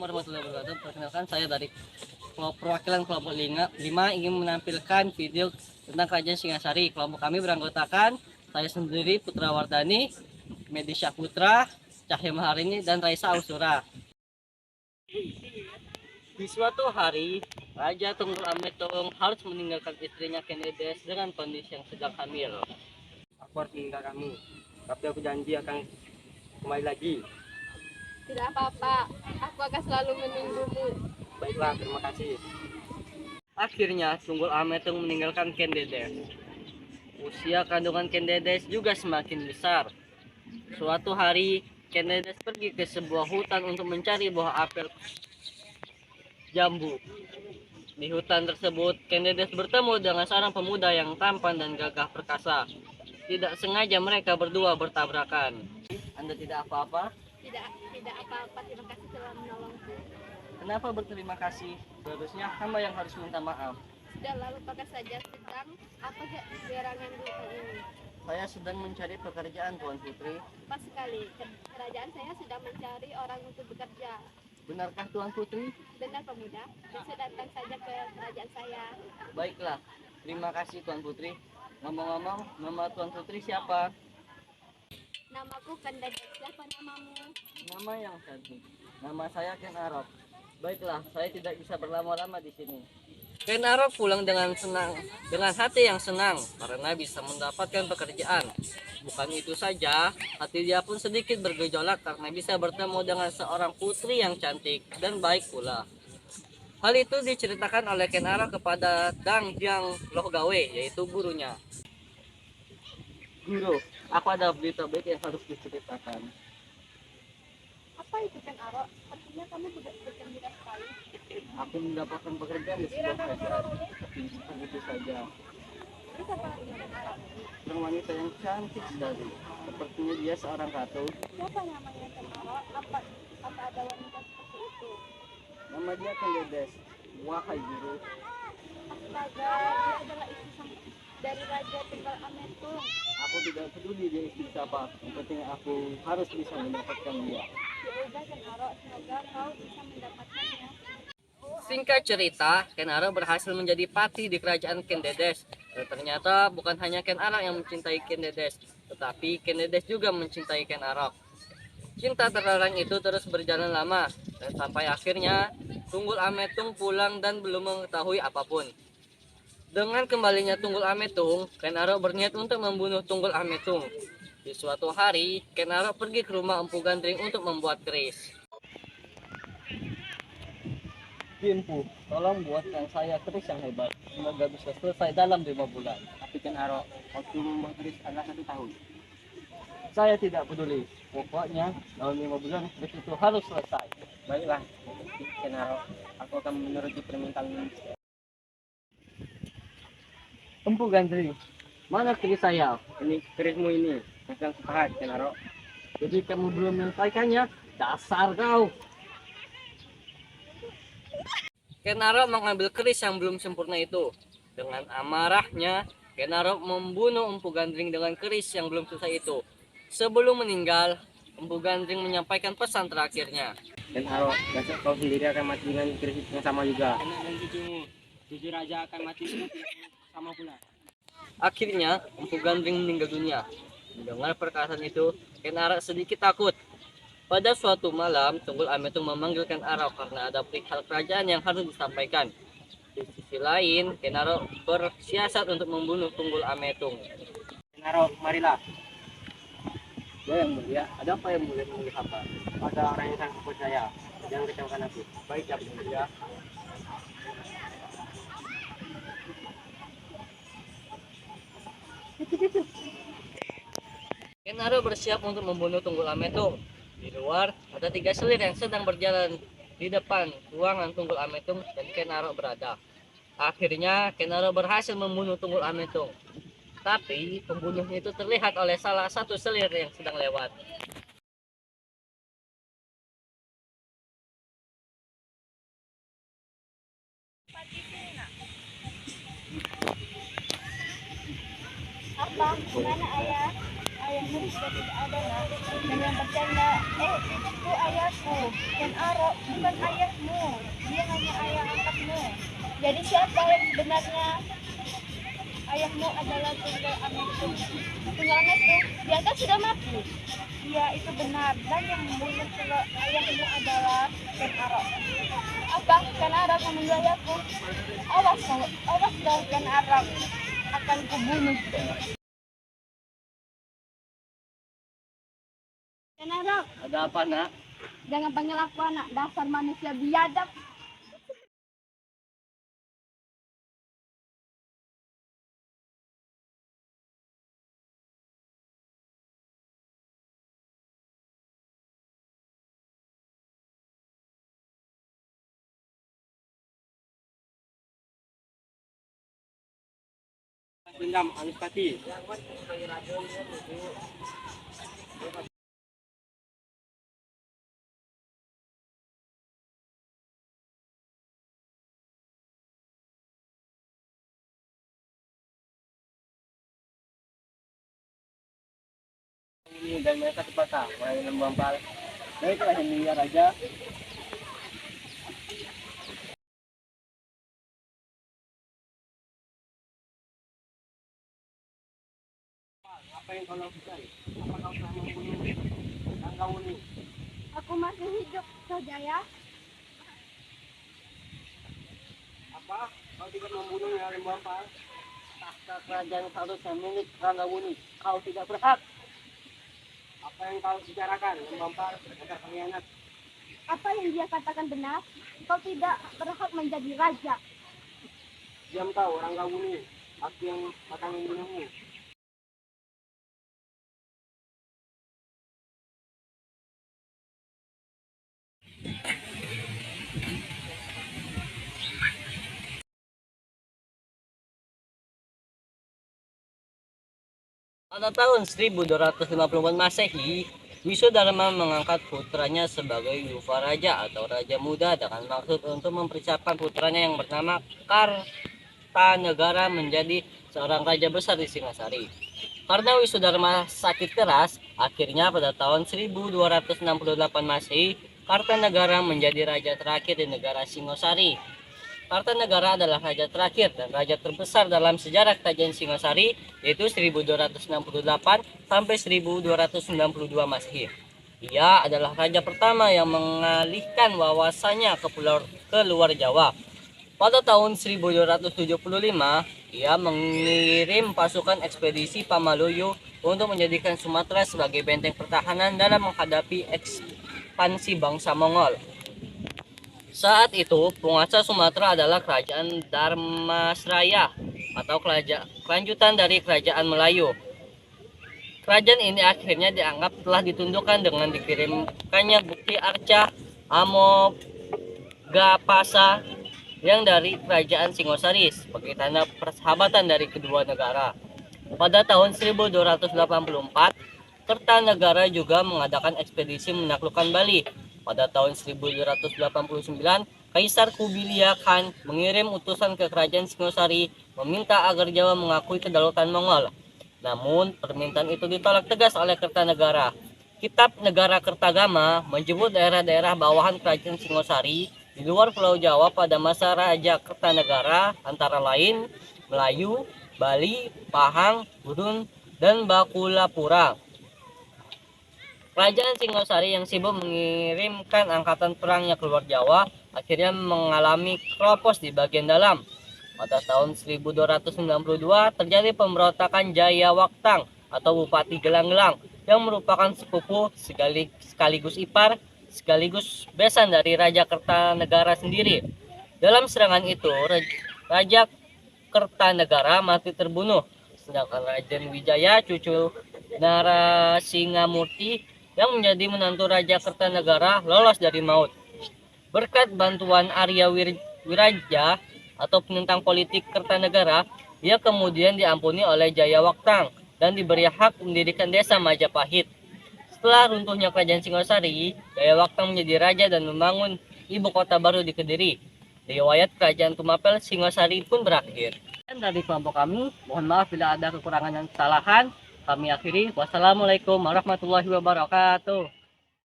warahmatullahi wabarakatuh. Perkenalkan, saya dari perwakilan kelompok 5 ingin menampilkan video tentang Kerajaan Singasari. Kelompok kami beranggotakan saya sendiri, Putra Wardani, Medi Syahputra, Cahya Maharini, dan Raisa Ausura. Di suatu hari, Raja Tunggul Ametung harus meninggalkan istrinya Kendedes dengan kondisi yang sedang hamil. Aku harus meninggal kamu, tapi aku janji akan kembali lagi. Tidak apa-apa, aku akan selalu menunggumu. Baiklah, terima kasih. Akhirnya, Tunggul Ametung meninggalkan Kendedes. Usia kandungan Kendedes juga semakin besar. Suatu hari, Kendedes pergi ke sebuah hutan untuk mencari buah apel jambu. Di hutan tersebut, Kendedes bertemu dengan seorang pemuda yang tampan dan gagah perkasa. Tidak sengaja mereka berdua bertabrakan. Anda tidak apa-apa? Tidak apa-apa, terima kasih telah menolongku. Kenapa berterima kasih? Seharusnya hamba yang harus minta maaf. Sudah lalu pakai saja, sedang apa gerangan di hutan ini? Saya sedang mencari pekerjaan, Tuan Putri. Pas sekali, kerajaan saya sedang mencari orang untuk bekerja. Benarkah Tuan Putri? Benar pemuda, besok datang saja ke kerajaan saya. Baiklah, terima kasih Tuan Putri. Ngomong-ngomong, nama Tuan Putri siapa? Namaku Kendedes, siapa namamu? Nama yang cantik. Nama saya Ken Arok. Baiklah, saya tidak bisa berlama-lama di sini. Ken Arok pulang dengan hati yang senang karena bisa mendapatkan pekerjaan. Bukan itu saja, hati dia pun sedikit bergejolak karena bisa bertemu dengan seorang putri yang cantik dan baik pula. Hal itu diceritakan oleh Ken Arok kepada Dang Jiang Lohgawe, yaitu gurunya. Guru, aku ada berita baik yang harus diceritakan. Apa itu Ken Arok? Sepertinya kamu tidak bergembira sekali. Aku mendapatkan pekerjaan di sebuah kerajaan, tapi bukan itu saja. Ini siapa Ken Arok? Seorang wanita yang cantik sekali. Sepertinya dia seorang ratu. Siapa namanya Ken Arok? Apa ada wanita seperti itu? Nama dia Kendedes. Wahai guru, Astaga, dia adalah dari Raja Tunggal Ametung. aku tidak peduli dia istri siapa. Yang penting aku harus bisa mendapatkan dia. Ya udah Ken Arok, semoga kau bisa mendapatkannya. Singkat cerita, Ken Arok berhasil menjadi patih di kerajaan Kendedes. Dan ternyata bukan hanya Ken Arok yang mencintai Kendedes, tetapi Kendedes juga mencintai Ken Arok. Cinta terlarang itu terus berjalan lama, dan sampai akhirnya Tunggul Ametung pulang dan belum mengetahui apapun. Dengan kembalinya Tunggul Ametung, Ken Arok berniat untuk membunuh Tunggul Ametung. Di suatu hari, Ken Arok pergi ke rumah Empu Gandring untuk membuat keris. Empu, tolong buatkan saya keris yang hebat. Semoga bisa selesai dalam 5 bulan. Tapi Ken Arok, waktu membuat keris adalah 1 tahun. Saya tidak peduli. Pokoknya dalam 5 bulan keris itu harus selesai. Baiklah, Ken Arok, aku akan menuruti permintaanmu. Empu Gandring, mana keris saya? Ini kerismu ini, sedang sepakat Ken Arok. Jadi kamu belum menyelesaikannya? Dasar kau! Ken Arok mengambil keris yang belum sempurna itu. Dengan amarahnya, Ken Arok membunuh Empu Gandring dengan keris yang belum selesai itu. Sebelum meninggal, Empu Gandring menyampaikan pesan terakhirnya. Ken Arok, besok kau sendiri akan mati dengan keris yang sama juga. Anak dan cucumu, cucu raja akan mati sama pula. Akhirnya, Empu Gandring meninggal dunia. Mendengar perkataan itu, Ken Arok sedikit takut. Pada suatu malam, Tunggul Ametung memanggil Ken Arok karena ada perihal kerajaan yang harus disampaikan. Di sisi lain, Ken Arok bersiasat untuk membunuh Tunggul Ametung. Ken Arok, marilah. Ya yang mulia, ada apa yang mulia memilih hamba? Ada orang yang sangat percaya. Jangan kecewakan aku. Baik yang mulia. Ken Arok bersiap untuk membunuh Tunggul Ametung. Di luar ada 3 selir yang sedang berjalan di depan ruangan Tunggul Ametung dan Ken Arok berada. Akhirnya Ken Arok berhasil membunuh Tunggul Ametung. Tapi pembunuhnya itu terlihat oleh salah satu selir yang sedang lewat. Apa? Mana ayah? Ayahmu sudah tidak ada, nak. Jangan yang bercanda. Itu ayahku. Ken Arok bukan ayahmu. Dia hanya ayah angkatmu. Jadi siapa yang sebenarnya? Ayahmu adalah Tunggal Amestu. Tunggal Amestu, dia kan sudah mati. Iya, itu benar. Dan yang membunuh ayahmu adalah Ken Arok. Apa? Ken Arok membunuh ayahku? Awas kau Ken Arok. Akan kubunuh. Ken Arok, Ada apa, Nak? jangan panggil aku anak. Dasar manusia biadab. Dendam Anuspati. Ini dan mereka tepat main membampal. Baiklah yang mulia raja. Apa yang kau lakukan? Apa kau telah membunuh Ranggawuni? Aku masih hidup saja ya. Apa? Kau tidak membunuh yang Lembapal? Tahta kerajaan seharusnya milik Ranggawuni. Kau tidak berhak. Apa yang kau bicarakan Lembapal? Agar pengkhianat. Apa yang dia katakan benar? Kau tidak berhak menjadi raja. Diam kau Ranggawuni. Aku yang akan membunuhmu. Pada tahun 1254 Masehi, Wisodharma mengangkat putranya sebagai Yuva Raja atau Raja Muda dengan maksud untuk mempersiapkan putranya yang bernama Kartanegara menjadi seorang raja besar di Singasari. Karena Wisodharma sakit keras, akhirnya pada tahun 1268 Masehi, Kartanegara menjadi raja terakhir di negara Singosari. Kartanegara adalah raja terakhir dan raja terbesar dalam sejarah kerajaan Singosari, yaitu 1268 sampai 1292 Masehi. Ia adalah raja pertama yang mengalihkan wawasannya ke luar Jawa. Pada tahun 1275, ia mengirim pasukan ekspedisi Pamaluyu untuk menjadikan Sumatera sebagai benteng pertahanan dalam menghadapi ekspansi bangsa Mongol. Saat itu, penguasa Sumatera adalah Kerajaan Dharmasraya atau kelanjutan dari Kerajaan Melayu. Kerajaan ini akhirnya dianggap telah ditundukkan dengan dikirimkannya bukti arca Amogapasa yang dari Kerajaan Singosari sebagai tanda persahabatan dari kedua negara. Pada tahun 1284, Kertanegara juga mengadakan ekspedisi menaklukkan Bali. Pada tahun 1289, Kaisar Kubilaya Khan mengirim utusan ke kerajaan Singosari meminta agar Jawa mengakui kedaulatan Mongol. Namun, permintaan itu ditolak tegas oleh Kertanegara. Kitab Negara Kertagama menyebut daerah-daerah bawahan kerajaan Singosari di luar Pulau Jawa pada masa Raja Kertanegara antara lain Melayu, Bali, Pahang, Gurun, dan Bakulapura. Kerajaan Singosari yang sibuk mengirimkan angkatan perangnya keluar Jawa akhirnya mengalami keropos di bagian dalam. Pada tahun 1292 terjadi pemberontakan Jayawaktang atau Bupati Gelang-Gelang yang merupakan sepupu sekaligus ipar sekaligus besan dari Raja Kertanegara sendiri. Dalam serangan itu Raja Kertanegara mati terbunuh, sedangkan Raden Wijaya cucu Narasingamurti yang menjadi menantu Raja Kertanegara lolos dari maut. Berkat bantuan Arya Wiraja atau penentang politik Kertanegara, ia kemudian diampuni oleh Jayawaktang dan diberi hak mendirikan desa Majapahit. Setelah runtuhnya kerajaan Singosari, Jayawaktang menjadi raja dan membangun ibu kota baru di Kediri. Riwayat kerajaan Tumapel Singosari pun berakhir. Dan dari kelompok kami, mohon maaf bila ada kekurangan dan kesalahan. kami akhiri. Wassalamualaikum warahmatullahi wabarakatuh.